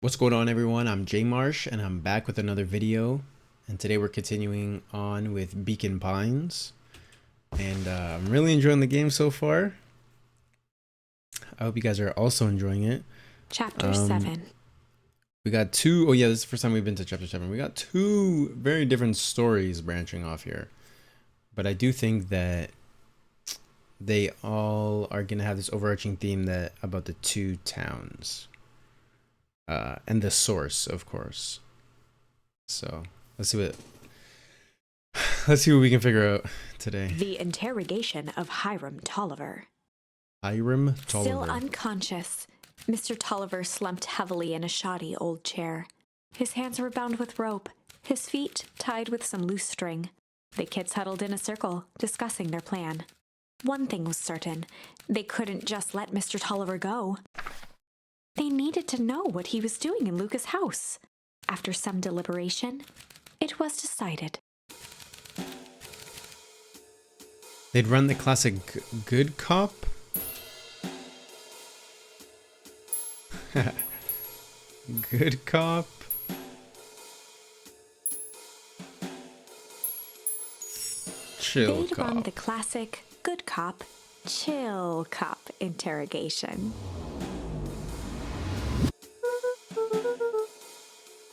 What's going on, everyone? I'm jmarshhh and I'm back with another video, and today we're continuing on with Beacon Pines, and I'm really enjoying the game so far. I hope you guys are also enjoying it. Chapter 7. We got two, oh yeah, this is the first time we've been to chapter 7. We got two very different stories branching off here, but I do think that they all are gonna have this overarching theme that about the two towns. And the source, of course. So let's see what we can figure out today. The interrogation of Hiram Tolliver. Hiram Tolliver. Still unconscious, Mr. Tolliver slumped heavily in a shoddy old chair. His hands were bound with rope, his feet tied with some loose string. The kids huddled in a circle, discussing their plan. One thing was certain, they couldn't just let Mr. Tolliver go. They needed to know what he was doing in Luca's house. After some deliberation, it was decided. They'd run the classic good cop. Good cop. Chill They'd cop. run the classic good cop, chill cop interrogation.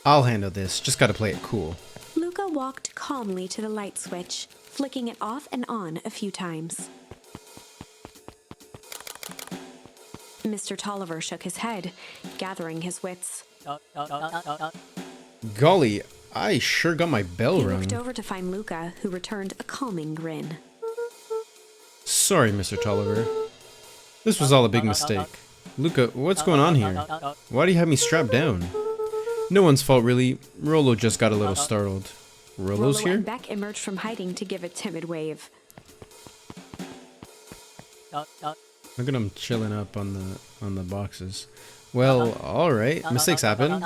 I'll handle this. Just gotta play it cool. Luca walked calmly to the light switch, flicking it off and on a few times. Mr. Tolliver shook his head, gathering his wits. Golly, I sure got my bell He rung. looked over to find Luca, who returned a calming grin. Sorry, Mr. Tolliver. This was all a big mistake. Luca, what's going on here? Why do you have me strapped down? No one's fault, really. Rollo just got a little startled. Rollo's Rollo here? and Beck emerged from hiding to give a timid wave. Look at him chilling up on the boxes. Well, alright. Mistakes happen.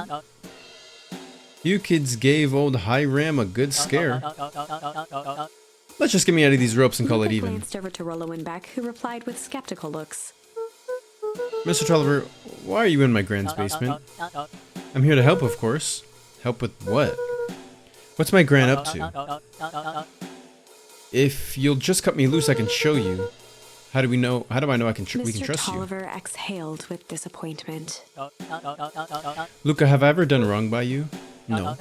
You kids gave old Hiram a good scare. Let's just get me out of these ropes and call Luca it even. glanced over to Rollo and Beck, who replied with skeptical looks. Mr. Tolliver, why are you in my grand's basement? I'm here to help, of course. Help with what? What's my gran up to? If you'll just cut me loose, I can show you. How do I know we can trust you? Mr. Tolliver exhaled with disappointment. Luca, have I ever done wrong by you? No.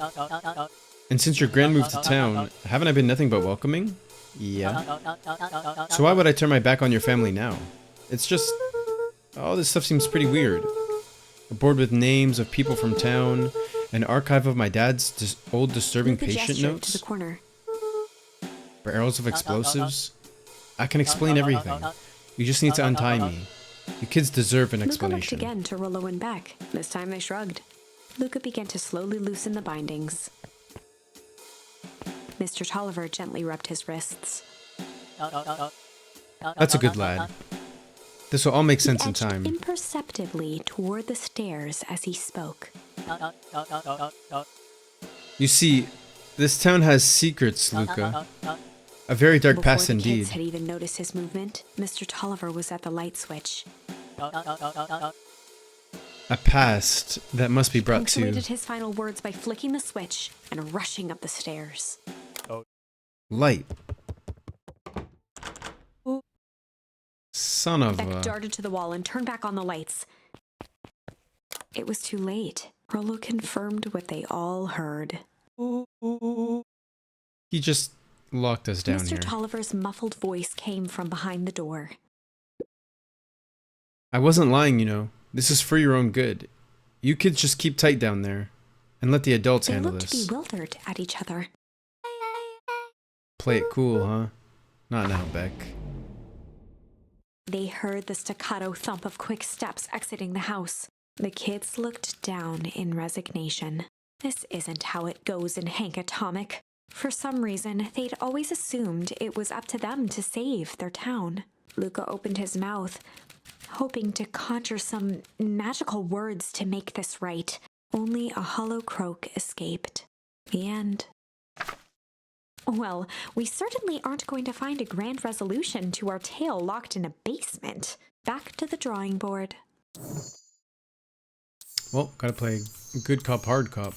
And since your gran moved to town, haven't I been nothing but welcoming? Yeah. So why would I turn my back on your family now? It's just... all this stuff seems pretty weird. A board with names of people from town, an archive of my dad's old disturbing Luca patient gestured notes, to the corner. barrels of explosives. I can explain everything. You just need to untie me. You kids deserve an Luca looked explanation. again to Rollo and Beck. This time they shrugged. Luca began to slowly loosen the bindings. Mr. Tolliver gently rubbed his wrists. That's a good lad. This will all make sense in Edged time. imperceptibly toward the stairs as he spoke. You see, this town has secrets, Luca. A very dark Before past the indeed. kids had even noticed his movement, Mr. Tolliver was at the light switch. A past that must be brought to Punctuated his final words by flicking the switch and rushing up the stairs. light. Son of Beck a... darted to the wall and turned back on the lights. It was too late. Rollo confirmed what they all heard. He just locked us down Mr. here. Tolliver's muffled voice came from behind the door. I wasn't lying, you know. This is for your own good. You kids just keep tight down there. And let the adults They handle looked this. bewildered at each other. Play it cool, huh? Not now, Beck. They heard the staccato thump of quick steps exiting the house. The kids looked down in resignation. This isn't how it goes in Hank Atomic. For some reason, they'd always assumed it was up to them to save their town. Luca opened his mouth, hoping to conjure some magical words to make this right. Only a hollow croak escaped. The end. Well, we certainly aren't going to find a grand resolution to our tale locked in a basement. Back to the drawing board. Well, gotta play good cop, hard cop.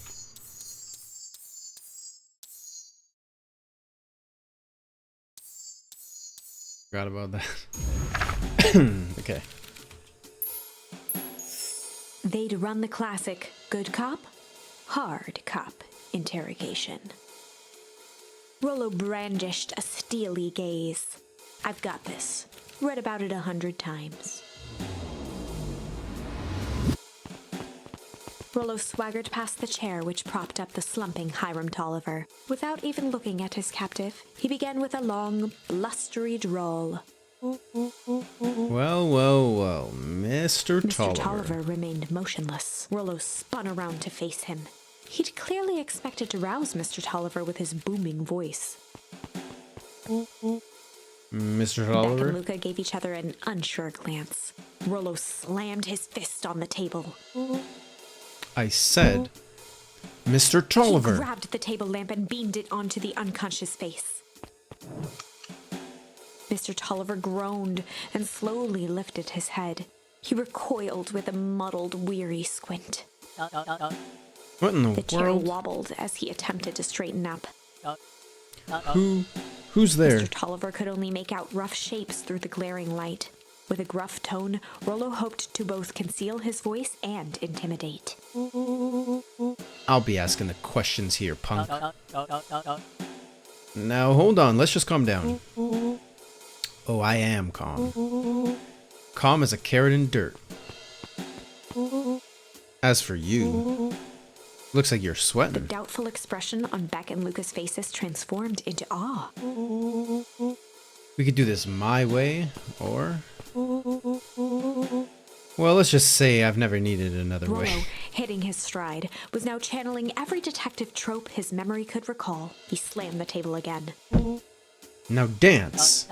Forgot about that. Okay. They'd run the classic good cop, hard cop interrogation. Rollo brandished a steely gaze. I've got this. Read about it 100 times. Rollo swaggered past the chair which propped up the slumping Hiram Tolliver. Without even looking at his captive, he began with a long, blustery drawl. Well, Mr. Tolliver. Mr. Tolliver remained motionless. Rollo spun around to face him. He'd clearly expected to rouse Mr. Tolliver with his booming voice. Mr. Beck Tolliver? and Luca gave each other an unsure glance. Rollo slammed his fist on the table. I said, Mr. He Tolliver. grabbed the table lamp and beamed it onto the unconscious face. Mr. Tolliver groaned and slowly lifted his head. He recoiled with a muddled, weary squint. What in The the chair world? wobbled as he attempted to straighten up. Who's there? Mr. Tolliver could only make out rough shapes through the glaring light. With a gruff tone, Rollo hoped to both conceal his voice and intimidate. I'll be asking the questions here, punk. Now, hold on. Let's just calm down. Oh, I am calm. Calm as a carrot in dirt. As for you, looks like you're The sweating. doubtful expression on Beck and Luca's faces transformed into awe. We could do this my way, or... Well, let's just say I've never needed another Rollo, way. hitting his stride, was now channeling every detective trope his memory could recall. He slammed the table again. Now dance!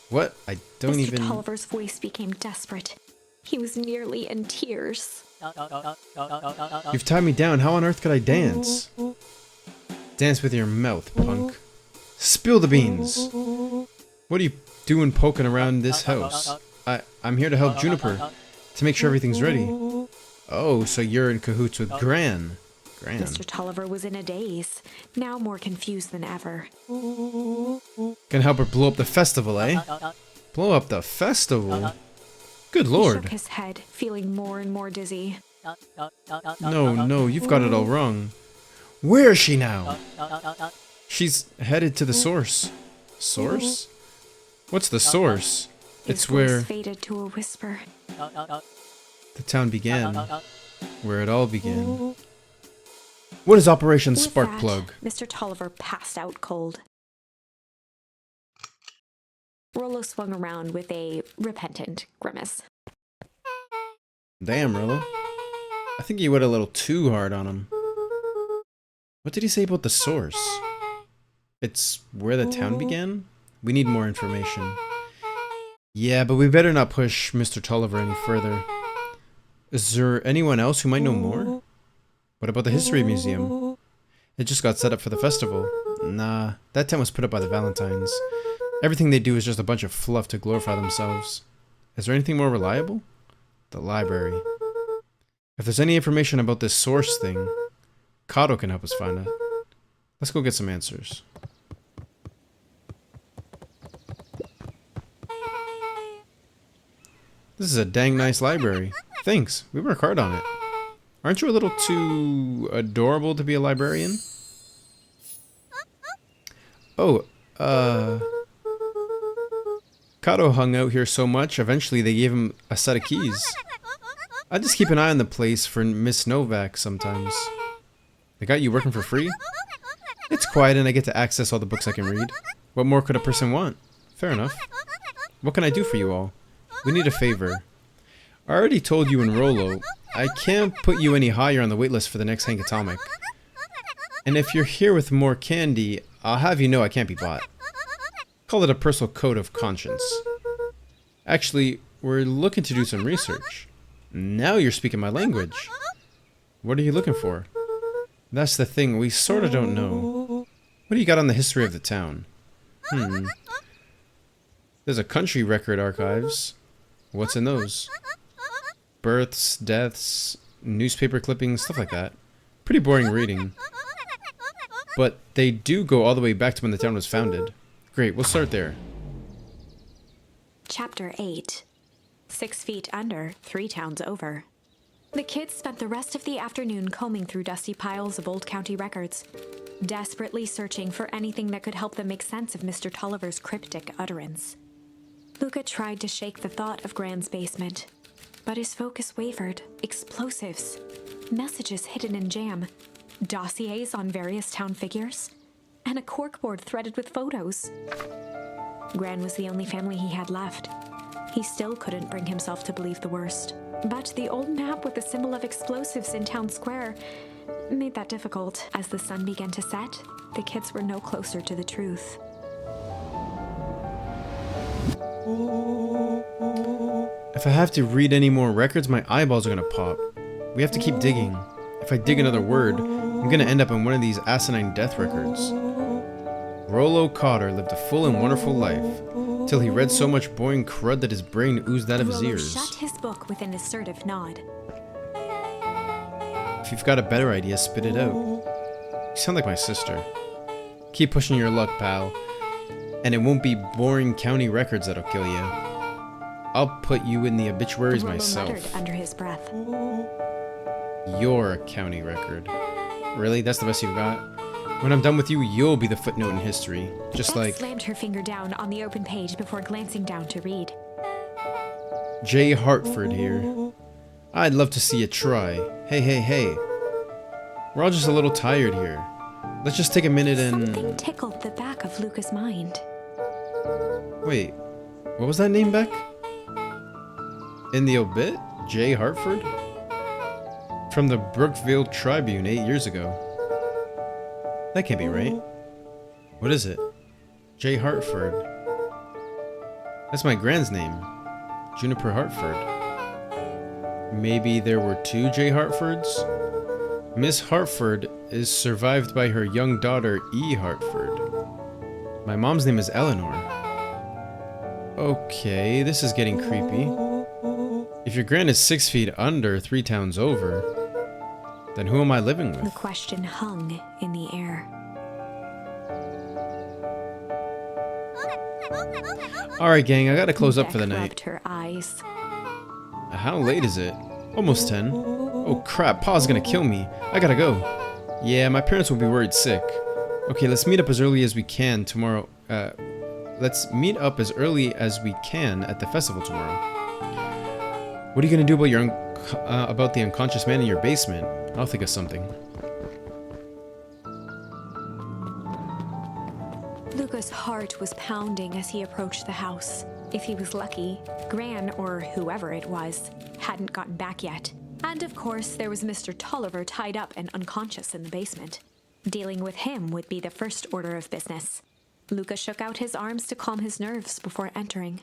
What? I don't Mr. even... Tolliver's voice became desperate. He was nearly in tears. You've tied me down. How on earth could I dance? Dance with your mouth, punk. Spill the beans. What are you doing poking around this house? I'm here to help Juniper, to make sure everything's ready. Oh, so you're in cahoots with Gran. Mr. Tolliver was in a daze, now more confused than ever. Can help her blow up the festival, eh? Blow up the festival? Good He lord. shook his head, feeling more and more dizzy. No, you've got it all wrong. Where is she now? She's headed to the source. Source? What's the source? His It's voice where faded to a whisper. the town began. Where it all began. What is Operation With Sparkplug? that, Mr. Tolliver passed out cold. Rollo swung around with a repentant grimace. Damn, Rollo. I think you went a little too hard on him. What did he say about the source? It's where the town began? We need more information. Yeah, but we better not push Mr. Tolliver any further. Is there anyone else who might know more? What about the History Museum? It just got set up for the festival. Nah, that tent was put up by the Valentines. Everything they do is just a bunch of fluff to glorify themselves. Is there anything more reliable? The library. If there's any information about this source thing, Kato can help us find it. Let's go get some answers. This is a dang nice library. Thanks, we work hard on it. Aren't you a little too adorable to be a librarian? Oh, Kato hung out here so much, eventually they gave him a set of keys. I just keep an eye on the place for Miss Novak sometimes. They got you working for free? It's quiet and I get to access all the books I can read. What more could a person want? Fair enough. What can I do for you all? We need a favor. I already told you and Rollo, I can't put you any higher on the waitlist for the next Hank Atomic. And if you're here with more candy, I'll have you know I can't be bought. Call it a personal code of conscience. Actually, we're looking to do some research. Now you're speaking my language. What are you looking for? That's the thing, we sorta don't know. What do you got on the history of the town? There's a country record archives. What's in those? Births, deaths, newspaper clippings, stuff like that. Pretty boring reading. But they do go all the way back to when the town was founded. Great, we'll start there. Chapter 8. 6 feet under, 3 towns over. The kids spent the rest of the afternoon combing through dusty piles of old county records, desperately searching for anything that could help them make sense of Mr. Tolliver's cryptic utterance. Luca tried to shake the thought of Gran's basement, but his focus wavered. Explosives, messages hidden in jam, dossiers on various town figures, and a corkboard threaded with photos. Gran was the only family he had left. He still couldn't bring himself to believe the worst. But the old map with the symbol of explosives in town square made that difficult. As the sun began to set, the kids were no closer to the truth. If I have to read any more records, my eyeballs are gonna pop. We have to keep digging. If I dig another word, I'm gonna end up in one of these asinine death records. Rollo Cotter lived a full and wonderful life, till he read so much boring crud that his brain oozed out of his Rollo ears. shut his book with an assertive nod. If you've got a better idea, spit it out. You sound like my sister. Keep pushing your luck, pal. And it won't be boring county records that'll kill you. I'll put you in the obituaries Rollo myself. muttered under his breath. Your county record. Really? That's the best you've got? When I'm done with you, you'll be the footnote in history. Just Beth like slammed her finger down on the open page before glancing down to read. J. Hartford here. I'd love to see you try. Hey. We're all just a little tired here. Let's just take a minute and... Something tickled the back of Luca's mind. Wait, what was that name back? In the obit? J. Hartford? From the Brookville Tribune 8 years ago. That can't be right. What is it? J. Hartford. That's my grand's name. Juniper Hartford. Maybe there were 2 J. Hartfords? Miss Hartford is survived by her young daughter, E. Hartford. My mom's name is Eleanor. Okay, this is getting creepy. If your grand is 6 feet under, 3 towns over, then who am I living The with? question hung in the air. Alright gang, I gotta close up for the Beck night. rubbed her eyes. How late is it? Almost 10. Oh crap, Pa's gonna kill me. I gotta go. Yeah, my parents will be worried sick. Okay, let's meet up as early as we can tomorrow. Let's meet up as early as we can at the festival tomorrow. What are you gonna do about your about the unconscious man in your basement? I'll think of something. Luca's heart was pounding as he approached the house. If he was lucky, Gran, or whoever it was, hadn't gotten back yet. And of course, there was Mr. Tolliver tied up and unconscious in the basement. Dealing with him would be the first order of business. Luca shook out his arms to calm his nerves before entering.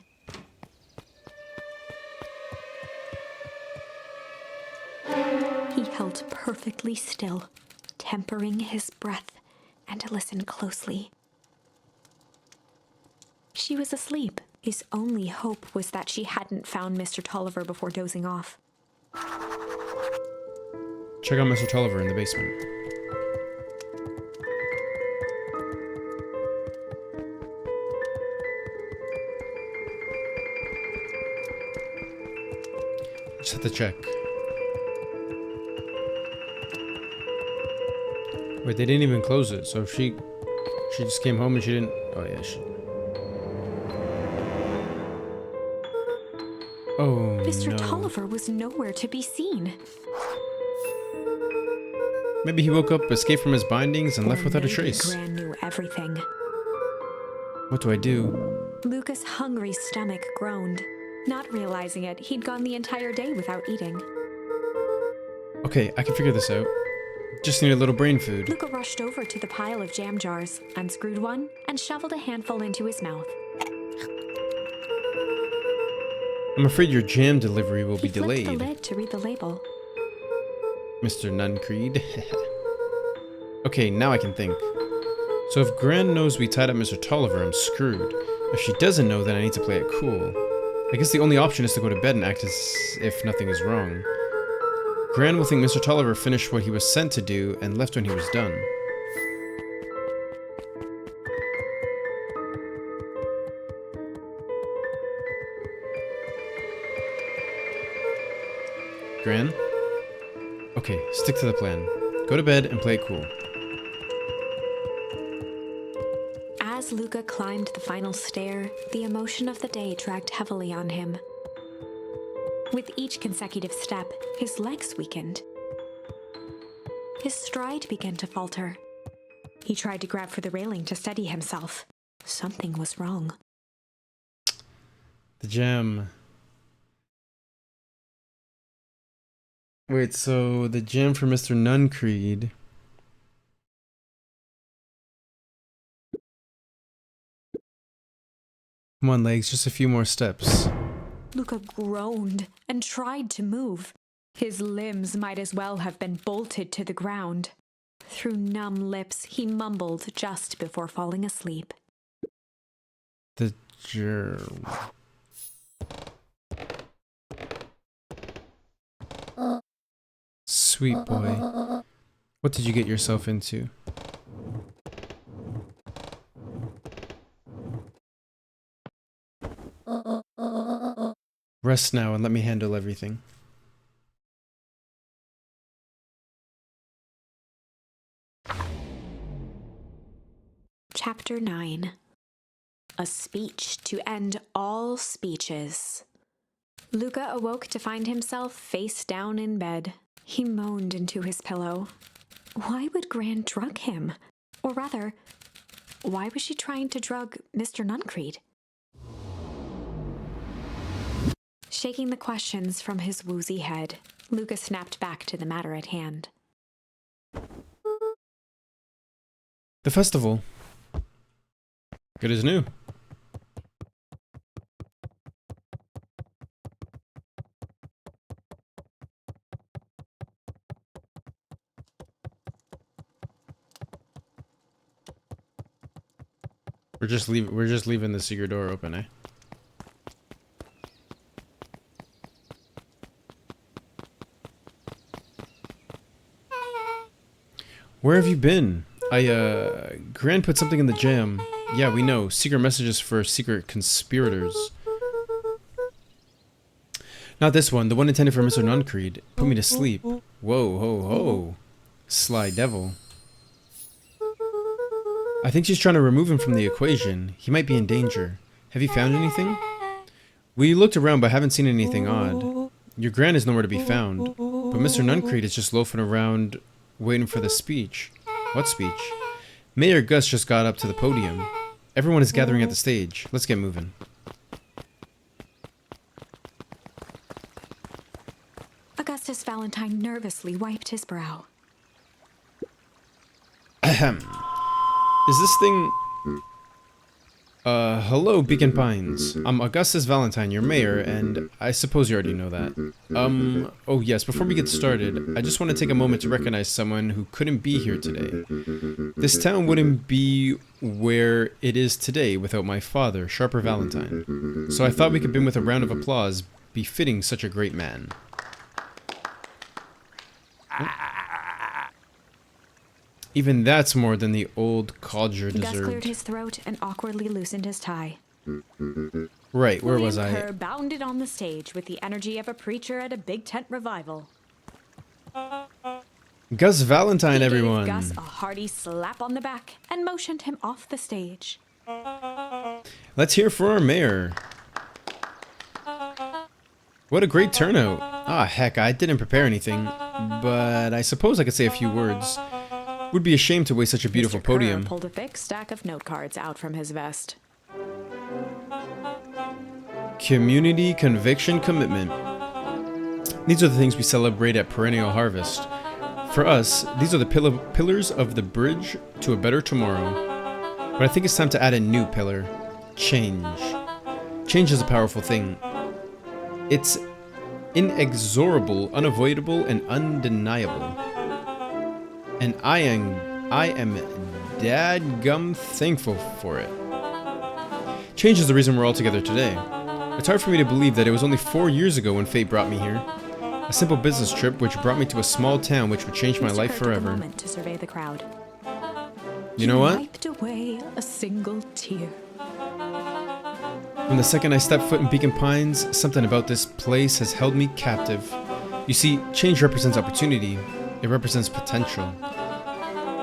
He held perfectly still, tempering his breath, and listened closely. She was asleep. His only hope was that she hadn't found Mr. Tolliver before dozing off. Check out Mr. Tolliver in the basement. Just have to check. Wait, they didn't even close it, so if she just came home and she didn't... Oh yeah, Oh, Mr. no. Tolliver was nowhere to be seen. Maybe he woke up, escaped from his bindings, and left Or without a maybe trace. Gran knew everything. What do I do? Luca's hungry stomach groaned. Not realizing it, he'd gone the entire day without eating. Okay, I can figure this out. Just need a little brain food. Luca rushed over to the pile of jam jars, unscrewed one, and shoveled a handful into his mouth. I'm afraid your jam delivery will He be flipped delayed. the lid to read the label. Mr. Nuncreed. Okay, now I can think. So if Gran knows we tied up Mr. Tolliver, I'm screwed. If she doesn't know, then I need to play it cool. I guess the only option is to go to bed and act as if nothing is wrong. Gran will think Mr. Tolliver finished what he was sent to do and left when he was done. Gran? Okay, stick to the plan. Go to bed and play it cool. As Luca climbed the final stair, the emotion of the day dragged heavily on him. With each consecutive step, his legs weakened. His stride began to falter. He tried to grab for the railing to steady himself. Something was wrong. The gem. Wait, so the gem for Mr. Nuncreed. Come on, legs, just a few more steps. Luca groaned and tried to move. His limbs might as well have been bolted to the ground. Through numb lips, he mumbled just before falling asleep. The germ. Sweet boy. What did you get yourself into? Rest now and let me handle everything. Chapter 9. A speech to end all speeches. Luca awoke to find himself face down in bed. He moaned into his pillow. Why would Gran drug him? Or rather, why was she trying to drug Mr. Nuncreed? Shaking the questions from his woozy head, Luca snapped back to the matter at hand. The festival. Good as new. We're just leaving the secret door open, eh? Where have you been? Gran put something in the jam. Yeah, we know. Secret messages for secret conspirators. Not this one. The one intended for Mr. Nuncreed. Put me to sleep. Whoa, ho, ho. Sly devil. I think she's trying to remove him from the equation. He might be in danger. Have you found anything? We looked around but haven't seen anything odd. Your Gran is nowhere to be found. But Mr. Nuncreed is just loafing around waiting for the speech. What speech? Mayor Gus just got up to the podium. Everyone is gathering at the stage. Let's get moving. Augustus Valentine nervously wiped his brow. Ahem. Is this thing... hello, Beacon Pines. I'm Augustus Valentine, your mayor, and I suppose you already know that. Oh yes, before we get started, I just want to take a moment to recognize someone who couldn't be here today. This town wouldn't be where it is today without my father, Sharper Valentine. So I thought we could begin with a round of applause befitting such a great man. Even that's more than the old codger deserved. Gus cleared his throat and awkwardly loosened his tie. Right, where was I? William Kerr bounded on the stage with the energy of a preacher at a big tent revival. Gus Valentine, He everyone. gave Gus a hearty slap on the back and motioned him off the stage. Let's hear for our mayor. What a great turnout. Ah, heck, I didn't prepare anything, but I suppose I could say a few words. Would be a shame to waste such a beautiful Mr. Kerr podium. pulled a thick stack of note cards out from his vest. Community, conviction, commitment. These are the things we celebrate at Perennial Harvest. For us, these are the pillars of the bridge to a better tomorrow. But I think it's time to add a new pillar. Change. Change is a powerful thing. It's inexorable, unavoidable, and undeniable. And I am dadgum thankful for it. Change is the reason we're all together today. It's hard for me to believe that it was only 4 years ago when fate brought me here. A A simple business trip which brought me to a small town which would change my Mr. life Kerr took a forever. moment to survey the crowd. You know what? He wiped away a single tear. From the second I stepped foot in Beacon Pines, something about this place has held me captive. You see, change represents opportunity. It represents potential.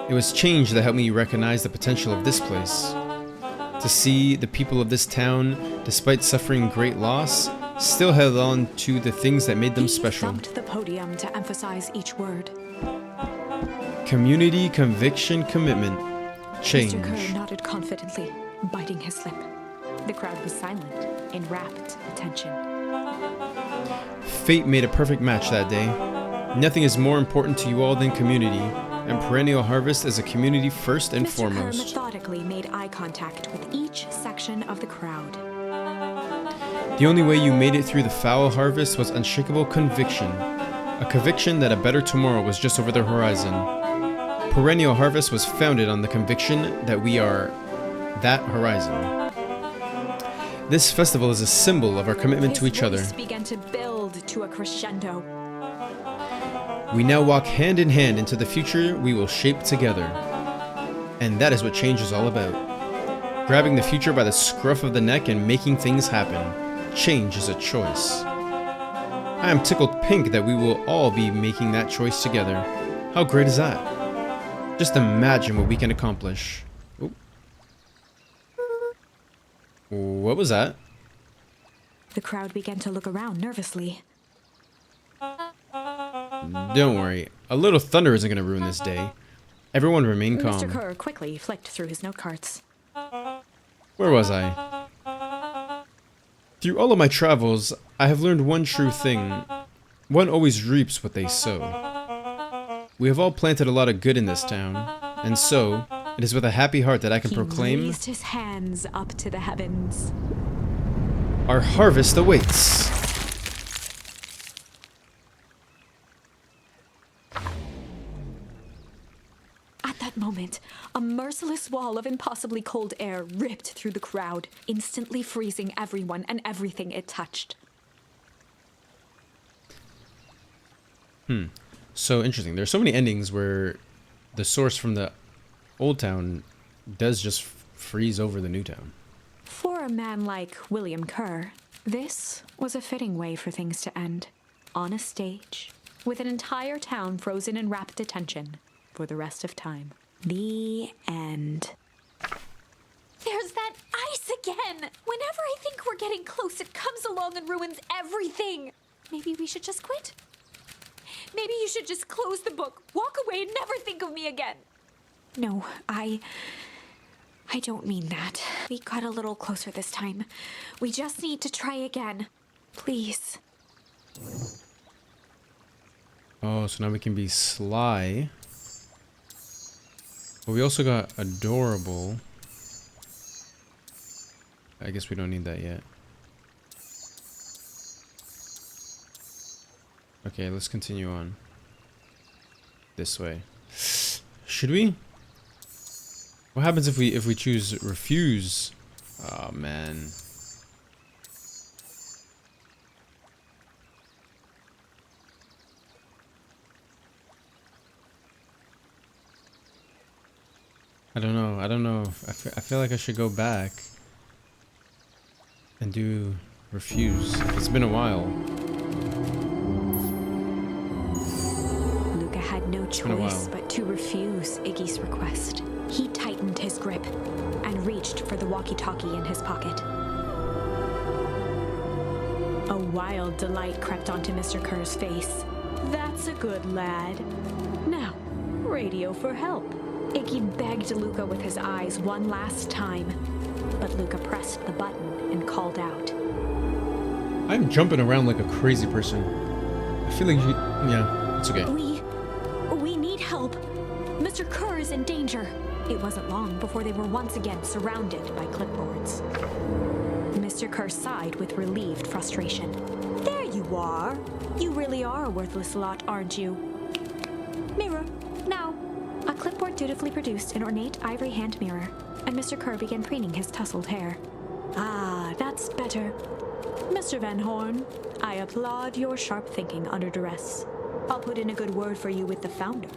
It was change that helped me recognize the potential of this place. To see the people of this town, despite suffering great loss, still held on to the things that made them special. He thumped the podium to emphasize each word. Community, conviction, commitment. Change. Mr. Kerr nodded confidently, biting his lip. The crowd was silent, in rapt attention. Fate made a perfect match that day. Nothing is more important to you all than community, and Perennial Harvest is a community first and Mr. Kerr foremost. methodically made eye contact with each section of the crowd. The only way you made it through the foul harvest was unshakable conviction. A conviction that a better tomorrow was just over the horizon. Perennial Harvest was founded on the conviction that we are that horizon. This festival is a symbol of our commitment to each other. His voice began to build to a crescendo. We now walk hand in hand into the future we will shape together. And that is what change is all about. Grabbing the future by the scruff of the neck and making things happen. Change is a choice. I am tickled pink that we will all be making that choice together. How great is that? Just imagine what we can accomplish. Oop. What was that? The crowd began to look around nervously. Don't worry, a little thunder isn't going to ruin this day. Everyone remain calm. Mr. Kerr quickly flicked through his note cards. Where was I? Through all of my travels, I have learned one true thing. One always reaps what they sow. We have all planted a lot of good in this town, and so, it is with a happy heart that I can proclaim, He raised his hands up to the heavens. our harvest awaits. At that moment, a merciless wall of impossibly cold air ripped through the crowd, instantly freezing everyone and everything it touched. So interesting. There's so many endings where the source from the old town does just freeze over the new town. For a man like William Kerr, this was a fitting way for things to end. On a stage, with an entire town frozen in rapt attention for the rest of time. The end. There's that ice again! Whenever I think we're getting close, it comes along and ruins everything. Maybe we should just quit? Maybe you should just close the book, walk away, and never think of me again. No, I don't mean that. We got a little closer this time. We just need to try again. Please. Oh, so now we can be sly. But we also got adorable. I guess we don't need that yet. Okay, let's continue on. This way. Should we? What happens if we choose refuse? Oh man. I don't know. I feel like I should go back and do refuse. It's been a while. Luca had no choice but to refuse Iggy's request. He tightened his grip and reached for the walkie-talkie in his pocket. A wild delight crept onto Mr. Kerr's face. That's a good lad. Now, radio for help. Iggy begged Luca with his eyes one last time, but Luca pressed the button and called out. I'm jumping around like a crazy person. I feel like yeah, it's okay. We need help. Mr. Kerr is in danger. It wasn't long before they were once again surrounded by clipboards. Mr. Kerr sighed with relieved frustration. There you are. You really are a worthless lot, aren't you? Mirror, now. A clipboard dutifully produced an ornate ivory hand mirror, and Mr. Kerr began preening his tousled hair. Ah, that's better. Mr. Van Horn, I applaud your sharp thinking under duress. I'll put in a good word for you with the founder.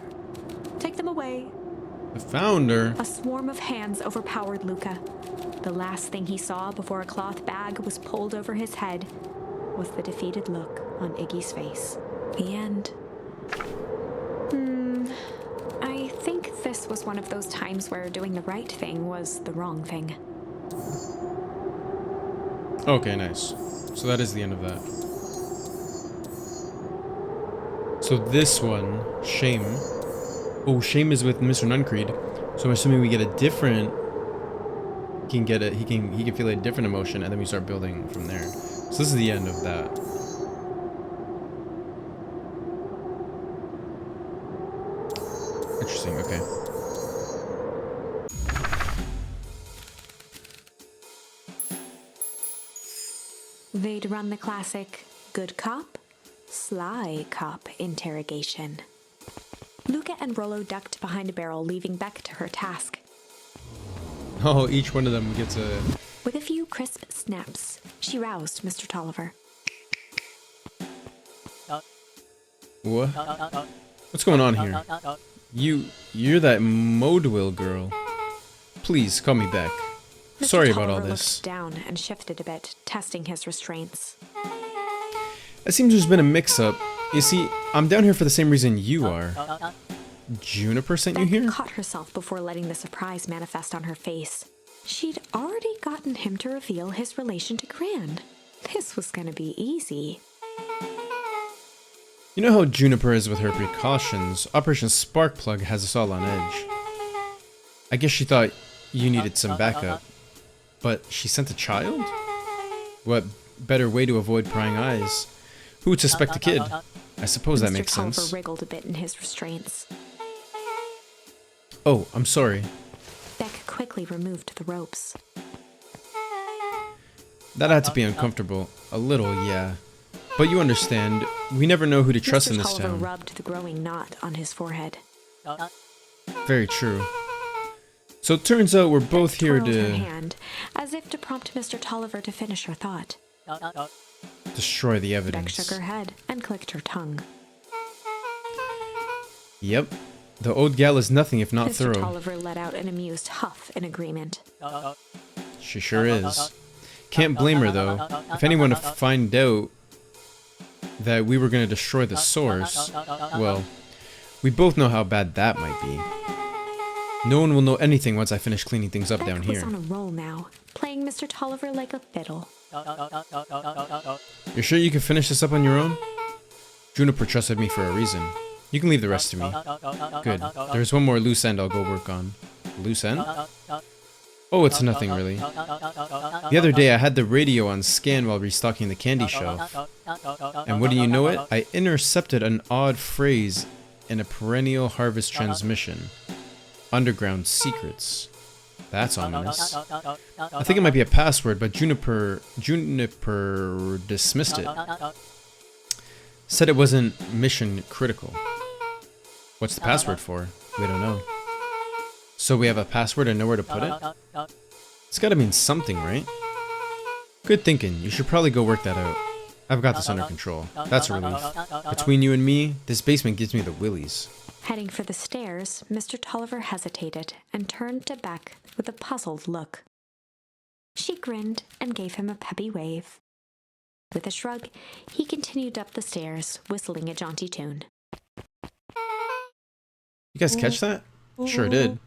Take them away. The founder? A swarm of hands overpowered Luca. The last thing he saw before a cloth bag was pulled over his head was the defeated look on Iggy's face. The end. I think this was one of those times where doing the right thing was the wrong thing. Okay, nice. So that is the end of that. So this one, Shame. Oh, Shame is with Mr. Nuncreed. So I'm assuming we get a different... He can feel a different emotion, and then we start building from there. So this is the end of that. Interesting, okay. They'd run the classic good cop, sly cop interrogation. Luca and Rollo ducked behind a barrel, leaving Beck to her task. Oh, each one of them gets a... With a few crisp snaps, she roused Mr. Tolliver. What? What's going on here? You're that Modwill girl. Please, call me back. Mr. Sorry about all Tolliver this. looked down and shifted a bit, testing his restraints. It seems there's been a mix-up. You see, I'm down here for the same reason you are. Juniper sent you Beck here? caught herself before letting the surprise manifest on her face. She'd already gotten him to reveal his relation to Gran. This was gonna be easy. You know how Juniper is with her precautions. Operation Sparkplug has us all on edge. I guess she thought you needed some backup. But she sent a child? What better way to avoid prying eyes? Who would suspect a kid? I suppose that makes sense. Mr. Tolliver wriggled a bit in his restraints. Oh, I'm sorry. Beck quickly removed the ropes. That had to be uncomfortable. A little, yeah. But you understand, we never know who to trust in this Mr. Tolliver town. rubbed the growing knot on his forehead. Very true. So it turns out we're both here Twirled her to hand, as if to prompt Mr. Tolliver to finish her thought. destroy the Beck evidence. shook her head and clicked her tongue. Yep. The old gal is nothing if not Mr. thorough. Tolliver let out an amused huff in agreement. She sure is. Can't blame her though. If anyone to find out that we were going to destroy the source, well, we both know how bad that might be. No one will know anything once I finish cleaning things up Beck down was here. on a roll now, playing Mr. Tolliver like a fiddle. You're sure you can finish this up on your own? Juniper trusted me for a reason. You can leave the rest to me. Good. There's one more loose end I'll go work on. Loose end? Oh, it's nothing really. The other day I had the radio on scan while restocking the candy shelf. And wouldn't you know it, I intercepted an odd phrase in a perennial harvest transmission. Underground secrets. That's ominous. I think it might be a password, but Juniper dismissed it. Said it wasn't mission critical. What's the password for? We don't know. So we have a password and nowhere to put it? It's gotta mean something, right? Good thinking. You should probably go work that out. I've got this under control. That's a relief. Between you and me, this basement gives me the willies. Heading for the stairs, Mr. Tolliver hesitated and turned to Beck with a puzzled look. She grinned and gave him a peppy wave. With a shrug, he continued up the stairs, whistling a jaunty tune. You guys catch that? Sure did.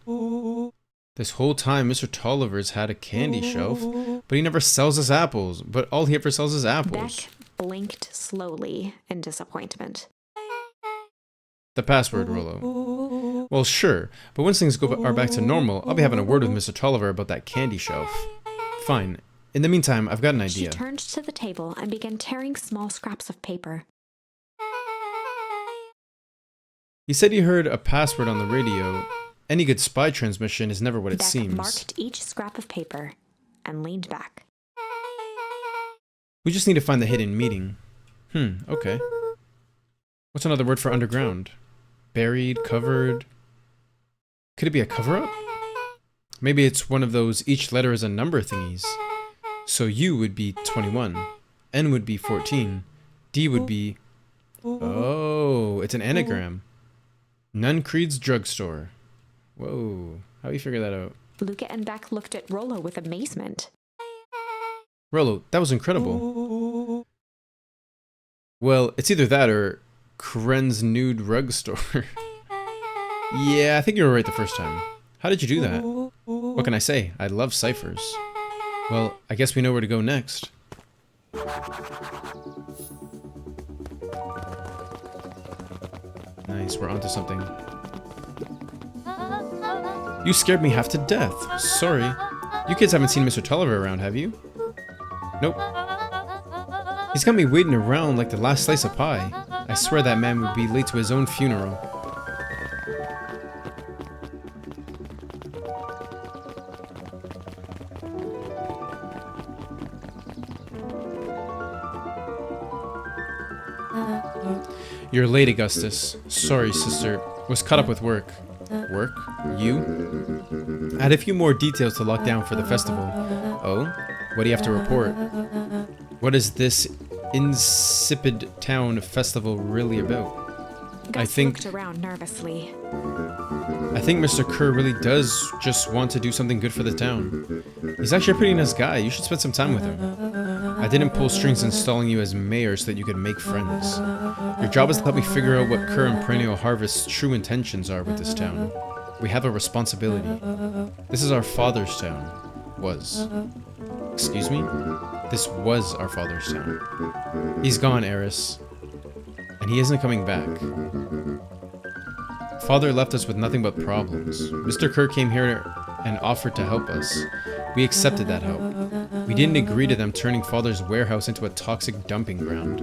This whole time, Mr. Tolliver's had a candy shelf, but he never sells us apples. But all he ever sells is apples. Beck blinked slowly in disappointment. The password, Rollo. Well, sure, but once things are back to normal, I'll be having a word with Mr. Tolliver about that candy shelf. Fine. In the meantime, I've got an idea. She turned to the table and began tearing small scraps of paper. He said he heard a password on the radio. Any good spy transmission is never what it Beck seems. marked each scrap of paper and leaned back. We just need to find the hidden meeting. Okay. What's another word for underground? Buried, covered. Could it be a cover-up? Maybe it's one of those each letter is a number thingies. So U would be 21, N would be 14, D would be... Oh, it's an anagram. Nuncreed's drugstore. Whoa, how do you figure that out? Luca and Beck looked at Rollo with amazement. Rollo, that was incredible. Well, it's either that or Kren's nude rug store. Yeah, I think you were right the first time. How did you do that? What can I say? I love ciphers. Well, I guess we know where to go next. Nice, we're onto something. You scared me half to death. Sorry. You kids haven't seen Mr. Tolliver around, have you? Nope. He's got me waiting around like the last slice of pie. I swear that man would be late to his own funeral. You're late, Augustus. Sorry, sister. Was caught up with work. Work? You? I had a few more details to lock down for the festival. Oh? What do you have to report? What is this insipid town festival really about? Gus looked around nervously. I think Mr. Kerr really does just want to do something good for the town. He's actually a pretty nice guy. You should spend some time with him. I didn't pull strings installing you as mayor so that you could make friends. Your job is to help me figure out what Kerr and Perennial Harvest's true intentions are with this town. We have a responsibility. This is our father's town. Was. Excuse me? This was our father's town. He's gone, Eris. And he isn't coming back. Father left us with nothing but problems. Mr. Kerr came here and offered to help us. We accepted that help. We didn't agree to them turning Father's warehouse into a toxic dumping ground.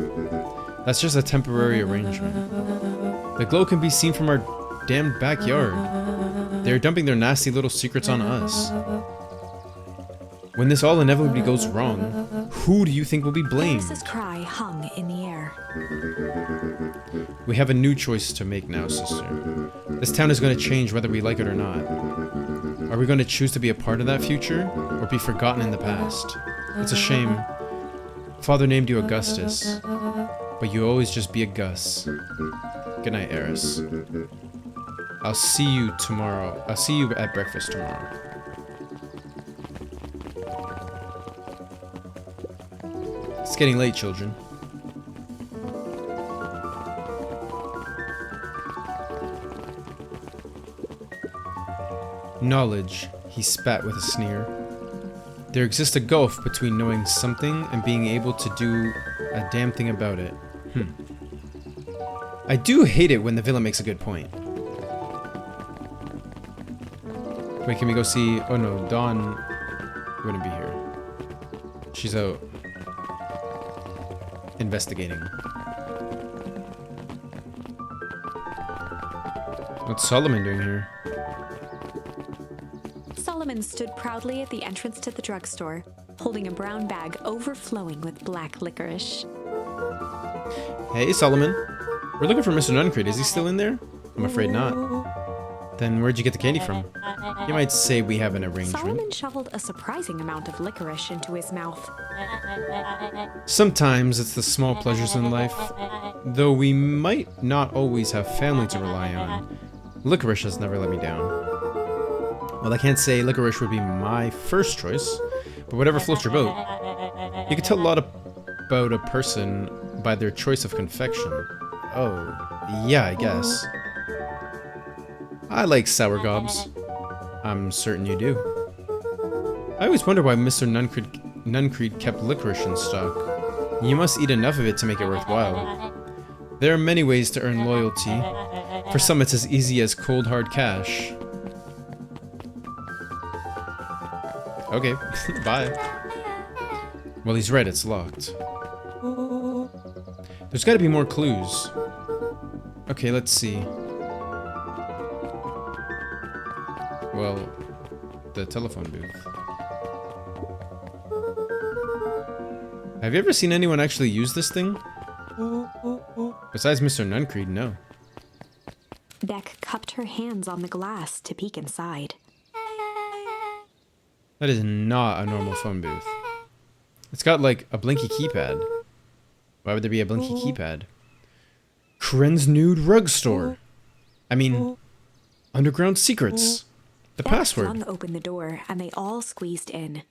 That's just a temporary arrangement. The glow can be seen from our damned backyard. They're dumping their nasty little secrets on us. When this all inevitably goes wrong, who do you think will be blamed? Eris's cry hung in the air. We have a new choice to make now, sister. This town is going to change whether we like it or not. Are we going to choose to be a part of that future, or be forgotten in the past? It's a shame. Father named you Augustus, but you always just be a Gus. Good night, Eris. I'll see you tomorrow. I'll see you at breakfast tomorrow. It's getting late, children. Knowledge, he spat with a sneer. There exists a gulf between knowing something and being able to do a damn thing about it. I do hate it when the villain makes a good point. Wait, can we go see... Oh no, Dawn wouldn't be here. She's out investigating. What's Solomon doing here? Solomon stood proudly at the entrance to the drugstore, holding a brown bag overflowing with black licorice. Hey, Solomon. We're looking for Mr. Nuncreed. Is he still in there? I'm afraid not. Then where'd you get the candy from? You might say we have an arrangement. Solomon shoveled a surprising amount of licorice into his mouth. Sometimes it's the small pleasures in life. Though we might not always have family to rely on, licorice has never let me down. Well, I can't say licorice would be my first choice, but whatever floats your boat. You can tell a lot about a person by their choice of confection. Oh, yeah, I guess. I like sour gobs. I'm certain you do. I always wonder why Mr. Nuncreed kept licorice in stock. You must eat enough of it to make it worthwhile. There are many ways to earn loyalty. For some, it's as easy as cold hard cash. Okay, bye. Well, he's right, it's locked. There's gotta be more clues. Okay, let's see. Well, the telephone booth. Have you ever seen anyone actually use this thing? Besides Mr. Nuncreed, no. Beck cupped her hands on the glass to peek inside. That is not a normal phone booth. It's got like a blinky keypad. Why would there be a blinky keypad? Kren's Nude Rug Store. I mean, Underground Secrets. The Beck password. flung open the door, and they all squeezed in.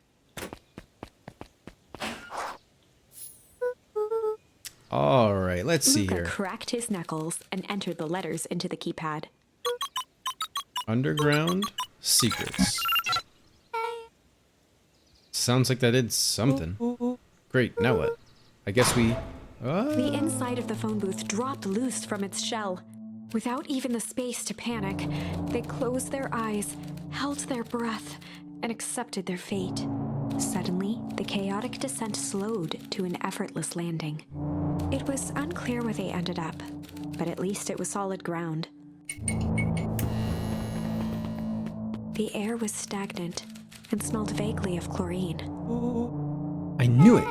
Alright, let's see Luca here. cracked his knuckles and entered the letters into the keypad. Underground Secrets. Sounds like that did something. Great, now what? I guess we... The inside of the phone booth dropped loose from its shell. Without even the space to panic, they closed their eyes, held their breath, and accepted their fate. Suddenly, the chaotic descent slowed to an effortless landing. It was unclear where they ended up, but at least it was solid ground. The air was stagnant and smelled vaguely of chlorine. I knew it!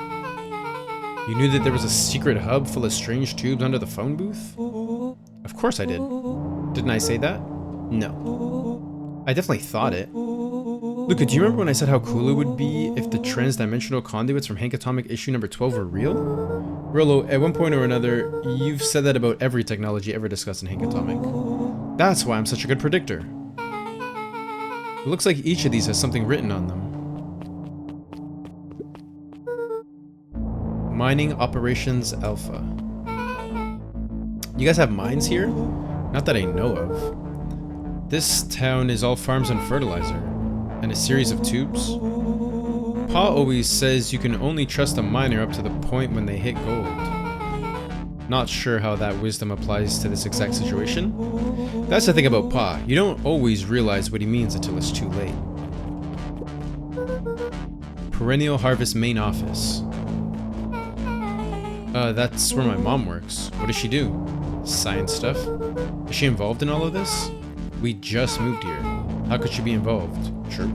You knew that there was a secret hub full of strange tubes under the phone booth? Of course I did. Didn't I say that? No. I definitely thought it. Luca, do you remember when I said how cool it would be if the transdimensional conduits from Hank Atomic issue number 12 were real? Rolo, at one point or another, you've said that about every technology ever discussed in Hank Atomic. That's why I'm such a good predictor. It looks like each of these has something written on them. Mining Operations Alpha. You guys have mines here? Not that I know of. This town is all farms and fertilizer, and a series of tubes. Pa always says you can only trust a miner up to the point when they hit gold. Not sure how that wisdom applies to this exact situation. That's the thing about Pa, you don't always realize what he means until it's too late. Perennial Harvest main office. That's where my mom works. What does she do? Science stuff? Is she involved in all of this? We just moved here. How could she be involved? True.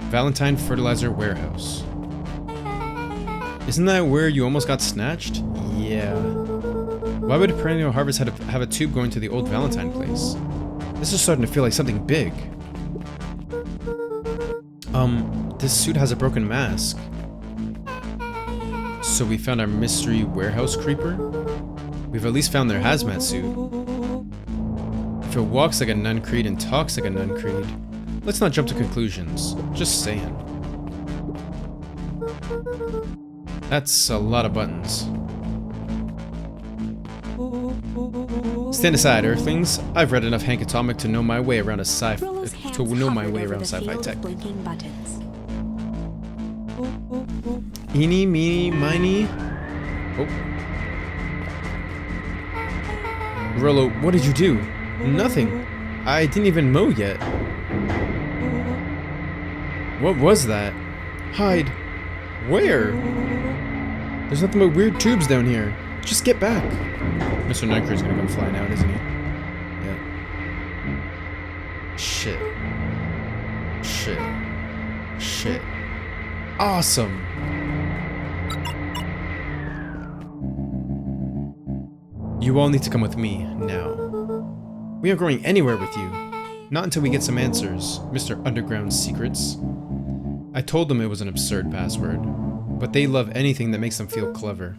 Valentine Fertilizer Warehouse. Isn't that where you almost got snatched? Yeah. Why would Perennial Harvest have a tube going to the old Valentine place? This is starting to feel like something big. This suit has a broken mask. So we found our mystery warehouse creeper? We've at least found their hazmat suit. If it walks like a nun creed and talks like a nun creed, let's not jump to conclusions. Just saying. That's a lot of buttons. Stand aside, Earthlings. I've read enough Hank Atomic to know my way around Rolo's hands hovered over the sci-fi field tech. of blinking buttons. Eeny, meeny, miny. Oh. Rolo, what did you do? Nothing. I didn't even mow yet. What was that? Hide. Where? There's nothing but weird tubes down here. Just get back. Mr. Nightcrawler's gonna come flying out, isn't he? Yeah. Shit. Shit. Shit. Awesome. You all need to come with me, now. We aren't going anywhere with you. Not until we get some answers, Mr. Underground Secrets. I told them it was an absurd password, but they love anything that makes them feel clever.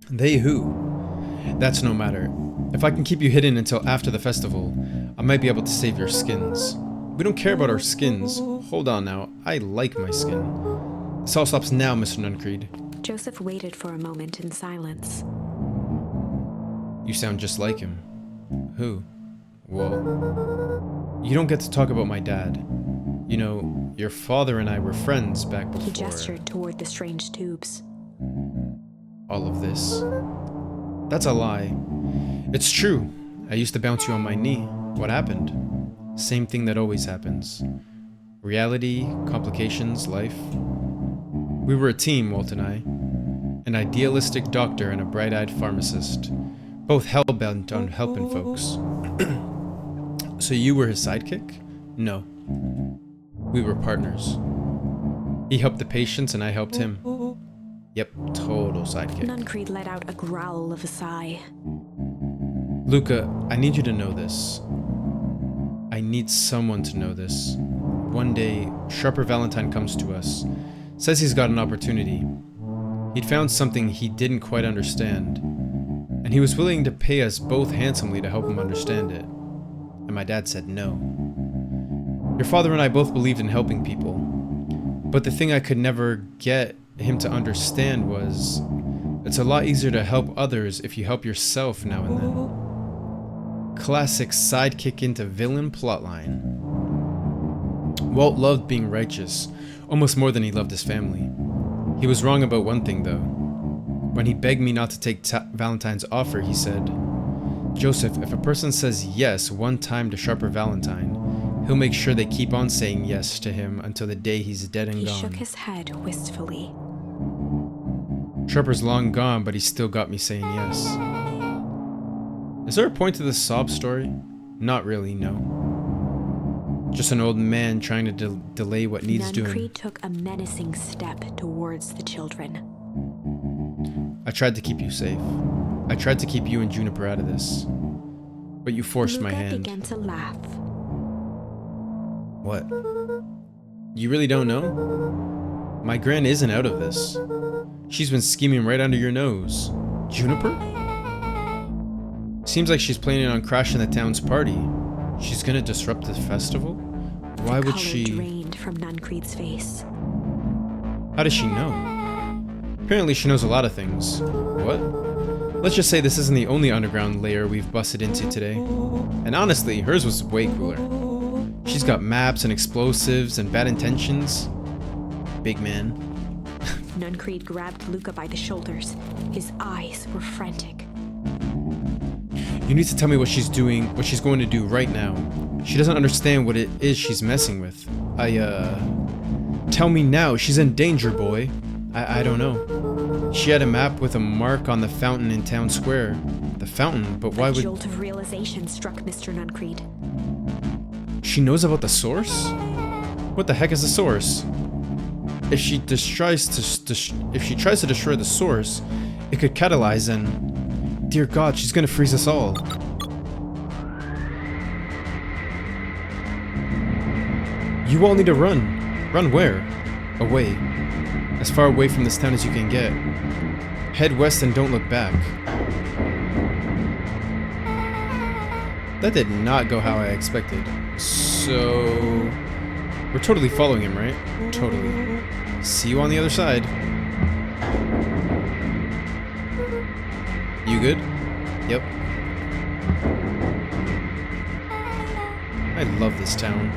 They who? That's no matter. If I can keep you hidden until after the festival, I might be able to save your skins. We don't care about our skins. Hold on now, I like my skin. This all stops now, Mr. Nuncreed. Joseph waited for a moment in silence. You sound just like him. Who? Well, you don't get to talk about my dad. You know, your father and I were friends back before... He gestured toward the strange tubes. All of this. That's a lie. It's true. I used to bounce you on my knee. What happened? Same thing that always happens. Reality, complications, life. We were a team, Walt and I. An idealistic doctor and a bright-eyed pharmacist. Both hell-bent on helping folks. So you were his sidekick? No. We were partners. He helped the patients and I helped him. Yep, total sidekick. Nuncreed let out a growl of a sigh. Luca, I need you to know this. I need someone to know this. One day, Sharper Valentine comes to us. Says he's got an opportunity. He'd found something he didn't quite understand, and he was willing to pay us both handsomely to help him understand it. And my dad said no. Your father and I both believed in helping people, but the thing I could never get him to understand was it's a lot easier to help others if you help yourself now and then. Classic sidekick into villain plotline. Walt loved being righteous, almost more than he loved his family. He was wrong about one thing though. When he begged me not to take Valentine's offer, he said, "Joseph, if a person says yes one time to Sharper Valentine, he'll make sure they keep on saying yes to him until the day he's dead and gone." He shook his head wistfully. Sharper's long gone, but he still got me saying yes. Is there a point to this sob story? Not really, no. Just an old man trying to delay what needs doing. Nuncreed took a menacing step towards the children. I tried to keep you safe. I tried to keep you and Juniper out of this. But you forced my hand. Luca began to laugh. What? You really don't know? My gran isn't out of this. She's been scheming right under your nose. Juniper? Seems like she's planning on crashing the town's party. She's gonna disrupt the festival? Why would she? The color drained from Nuncreed's face. How does she know? Apparently she knows a lot of things. What? Let's just say this isn't the only underground layer we've busted into today. And honestly, hers was way cooler. She's got maps and explosives and bad intentions. Big man. Nuncreed grabbed Luca by the shoulders. His eyes were frantic. You need to tell me what she's doing, what she's going to do right now. She doesn't understand what it is she's messing with. Tell me now, she's in danger, boy. I don't know. She had a map with a mark on the fountain in town square. The fountain, but why would... A jolt of realization struck Mr. Nuncreed. She knows about the source? What the heck is the source? If she tries to destroy the source, it could catalyze and... Dear God, she's gonna freeze us all. You all need to run. Run where? Away. As far away from this town as you can get. Head west and don't look back. That did not go how I expected. So... We're totally following him, right? Totally. See you on the other side. You good? Yep. I love this town.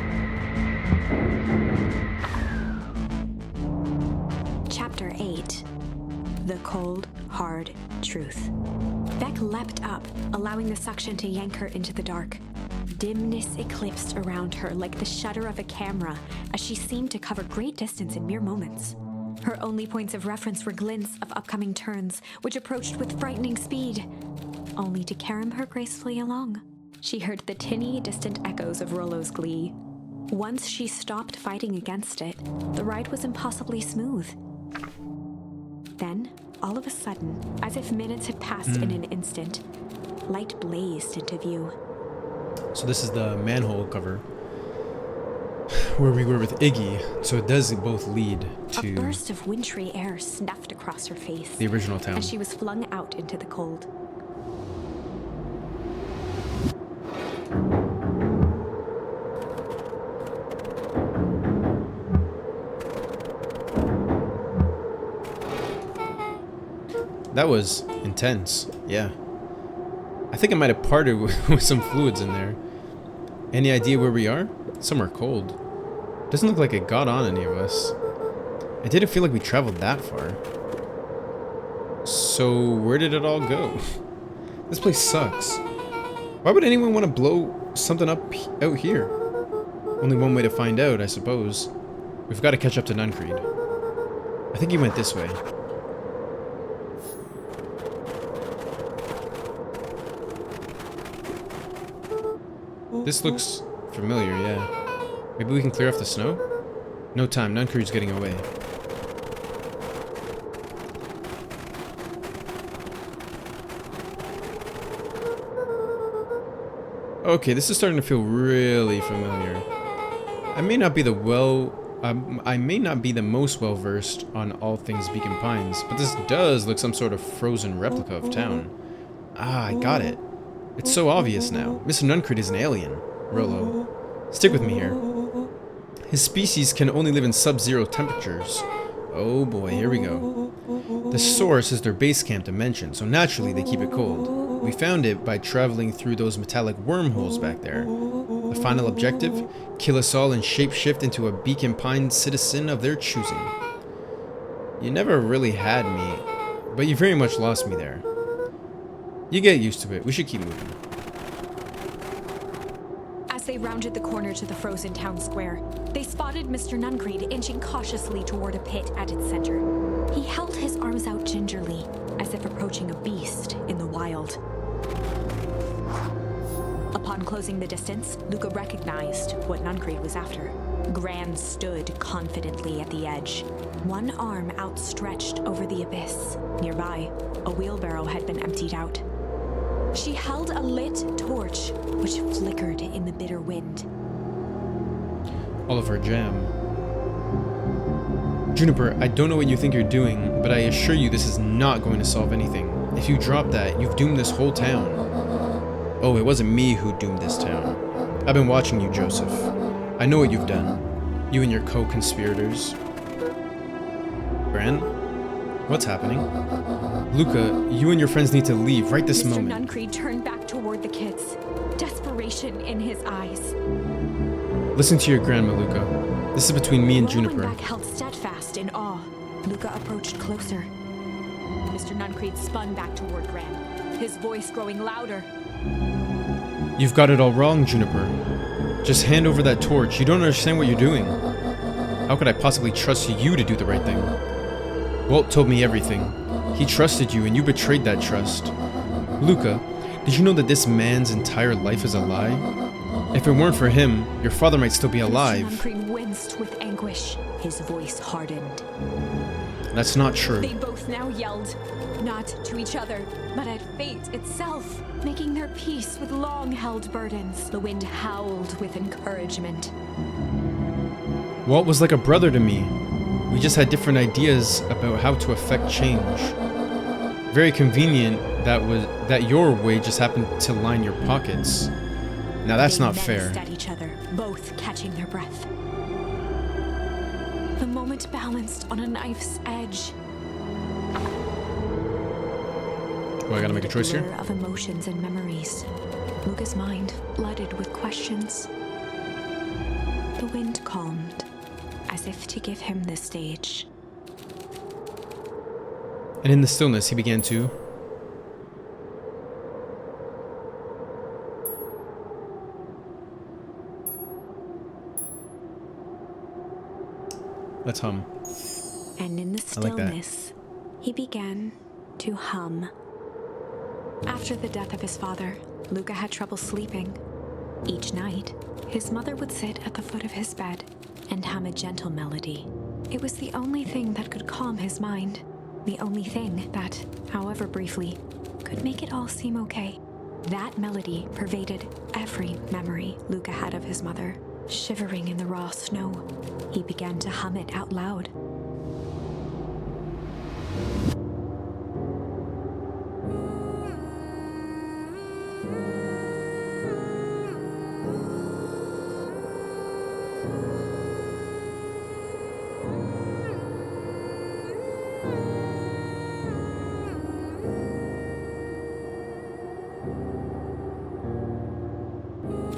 Chapter 8. The Cold, Hard Truth. Beck leapt up, allowing the suction to yank her into the dark. Dimness eclipsed around her like the shutter of a camera as she seemed to cover great distance in mere moments. Her only points of reference were glints of upcoming turns, which approached with frightening speed, only to carom her gracefully along. She heard the tinny, distant echoes of Rollo's glee. Once she stopped fighting against it, the ride was impossibly smooth. Then, all of a sudden, as if minutes had passed in an instant, light blazed into view. So this is the manhole cover where we were with Iggy, so it does both lead to... A burst of wintry air snuffed across her face. The original town. And she was flung out into the cold. That was intense, yeah. I think I might have parted with some fluids in there. Any idea where we are? Somewhere cold. Doesn't look like it got on any of us. It didn't feel like we traveled that far. So where did it all go? This place sucks. Why would anyone want to blow something up out here? Only one way to find out, I suppose. We've got to catch up to Nuncreed. I think he went this way. This looks familiar, yeah. Maybe we can clear off the snow? No time, Nuncreed's getting away. Okay, this is starting to feel really familiar. I may not be the I may not be the most well-versed on all things Beacon Pines, but this does look some sort of frozen replica of town. Ah, I got it. It's so obvious now. Mr. Nuncred is an alien. Rolo, stick with me here. His species can only live in sub-zero temperatures. Oh boy, here we go. The source is their base camp dimension, so naturally they keep it cold. We found it by traveling through those metallic wormholes back there. The final objective? Kill us all and shapeshift into a Beacon Pine citizen of their choosing. You never really had me, but you very much lost me there. You get used to it. We should keep moving. As they rounded the corner to the frozen town square, they spotted Mr. Nuncred inching cautiously toward a pit at its center. He held his arms out gingerly, as if approaching a beast in the wild. Upon closing the distance, Luca recognized what Nuncred was after. Gran stood confidently at the edge, one arm outstretched over the abyss. Nearby, a wheelbarrow had been emptied out. She held a lit torch, which flickered in the bitter wind. Oliver Jam. Juniper, I don't know what you think you're doing, but I assure you this is not going to solve anything. If you drop that, you've doomed this whole town. Oh, it wasn't me who doomed this town. I've been watching you, Joseph. I know what you've done. You and your co-conspirators. Gran? What's happening? Luca, you and your friends need to leave right this moment. Mr. Nuncred turned back toward the kids, desperation in his eyes. Listen to your grandma, Luca. This is between me and Rolo Juniper. back held steadfast in awe. Luca approached closer. Mr. Nuncred spun back toward Gran, his voice growing louder. You've got it all wrong, Juniper. Just hand over that torch. You don't understand what you're doing. How could I possibly trust you to do the right thing? Walt told me everything. He trusted you and you betrayed that trust. Luca, did you know that this man's entire life is a lie? If it weren't for him, your father might still be alive. Mr. Nuncred winced with anguish. His voice hardened. That's not true. They both now yelled, not to each other, but at fate itself, making their peace with long-held burdens. The wind howled with encouragement. Walt was like a brother to me. We just had different ideas about how to affect change. Very convenient that your way just happened to line your pockets. Now that's not fair. They menaced at each other, both catching their breath. The moment balanced on a knife's edge. Oh, I gotta make a choice here? Blur of emotions and memories. Luca's mind flooded with questions. The wind calmed, as if to give him the stage. And in the stillness, he began to... Let's hum. And in the I like that. stillness, he began to hum. After the death of his father, Luca had trouble sleeping. Each night, his mother would sit at the foot of his bed and hum a gentle melody. It was the only thing that could calm his mind. The only thing that, however briefly, could make it all seem okay. That melody pervaded every memory Luca had of his mother. Shivering in the raw snow, he began to hum it out loud.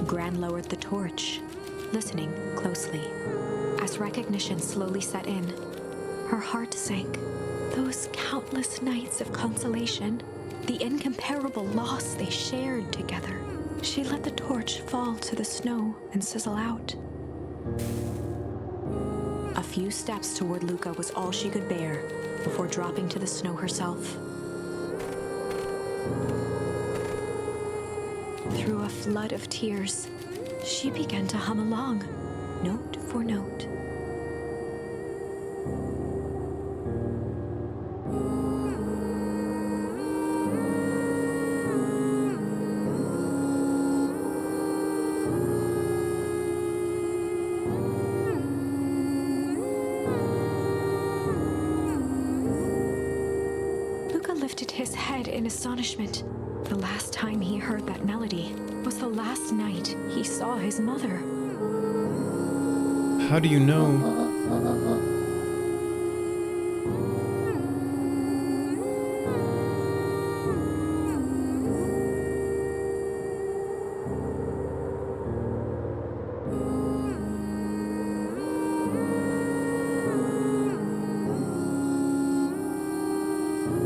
Gran lowered the torch, listening closely. As recognition slowly set in, her heart sank. Those countless nights of consolation, the incomparable loss they shared together. She let the torch fall to the snow and sizzle out. A few steps toward Luca was all she could bear before dropping to the snow herself. Through a flood of tears, she began to hum along, note for note. lifted his head in astonishment. The last time he heard that melody was the last night he saw his mother. How do you know?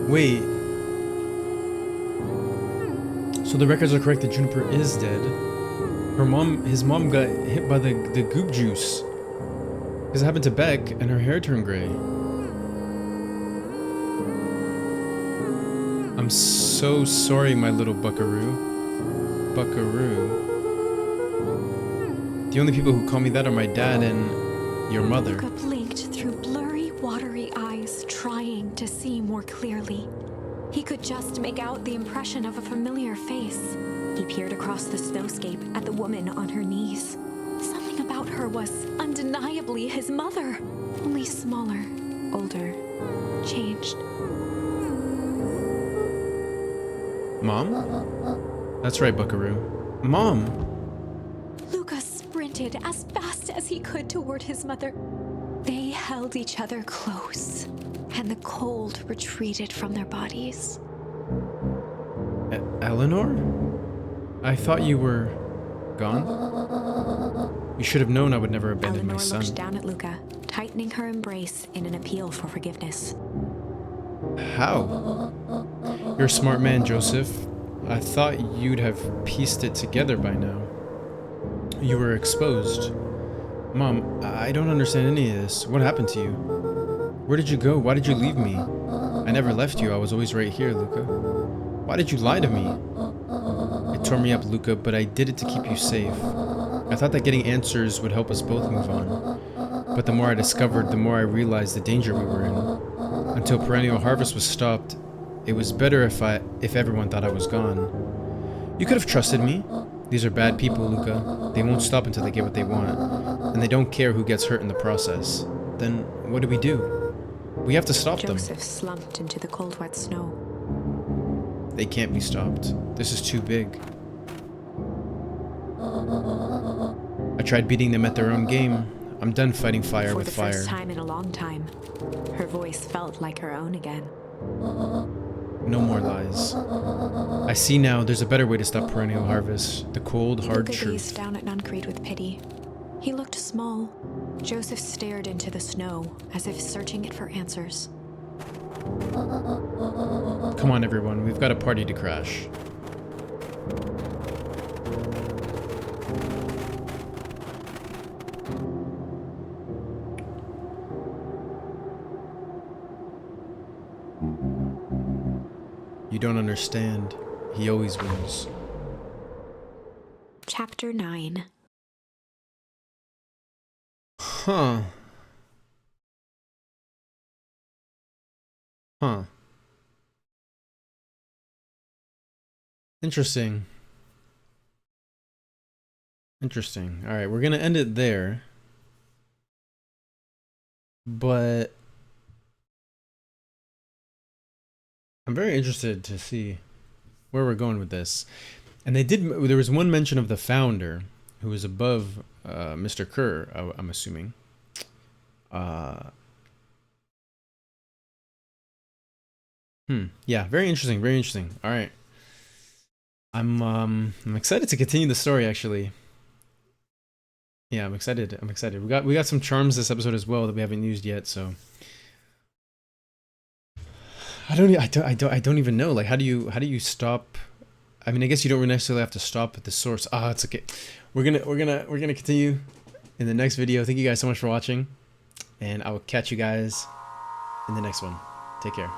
Wait. So the records are correct that Juniper is dead. His mom got hit by the goop juice. Because it happened to Beck and her hair turned gray. I'm so sorry, my little buckaroo. Buckaroo. The only people who call me that are my dad and your mother. Luca blinked through blurry, watery eyes, trying to see more clearly. He could just make out the impression of a familiar face. He peered across the snowscape at the woman on her knees. Something about her was undeniably his mother, only smaller, older, changed. Mom? That's right, buckaroo. Mom! Luca sprinted as fast as he could toward his mother. They held each other close, and the cold retreated from their bodies. Eleanor? I thought you were gone? You should have known I would never abandon my son. Eleanor looked down at Luca, tightening her embrace in an appeal for forgiveness. How? You're a smart man, Joseph. I thought you'd have pieced it together by now. You were exposed. Mom, I don't understand any of this. What happened to you? Where did you go? Why did you leave me? I never left you. I was always right here, Luca. Why did you lie to me? It tore me up, Luca, but I did it to keep you safe. I thought that getting answers would help us both move on. But the more I discovered, the more I realized the danger we were in. Until perennial harvest was stopped, it was better if everyone thought I was gone. You could have trusted me. These are bad people, Luca. They won't stop until they get what they want. And they don't care who gets hurt in the process. Then what do? We have to stop them. Joseph slumped into the cold, wet snow. They can't be stopped. This is too big. I tried beating them at their own game. I'm done fighting fire with fire. For the first time in a long time, her voice felt like her own again. No more lies. I see now there's a better way to stop perennial harvest. The cold, hard Luca truth. gazed down at Nuncreed with pity. He looked small. Joseph stared into the snow, as if searching it for answers. Come on, everyone. We've got a party to crash. You don't understand. He always wins. Chapter 9. Huh. Interesting. Interesting. All right, we're going to end it there. But I'm very interested to see where we're going with this. And there was one mention of the founder who was above Mr. Kerr, I'm assuming. Yeah, very interesting, very interesting. All right. I'm excited to continue the story, actually. Yeah, I'm excited. We got some charms this episode as well that we haven't used yet, so I don't even know. Like, how do you stop? I mean, I guess you don't necessarily have to stop at the source. It's okay. We're gonna continue in the next video. Thank you guys so much for watching, and I will catch you guys in the next one. Take care.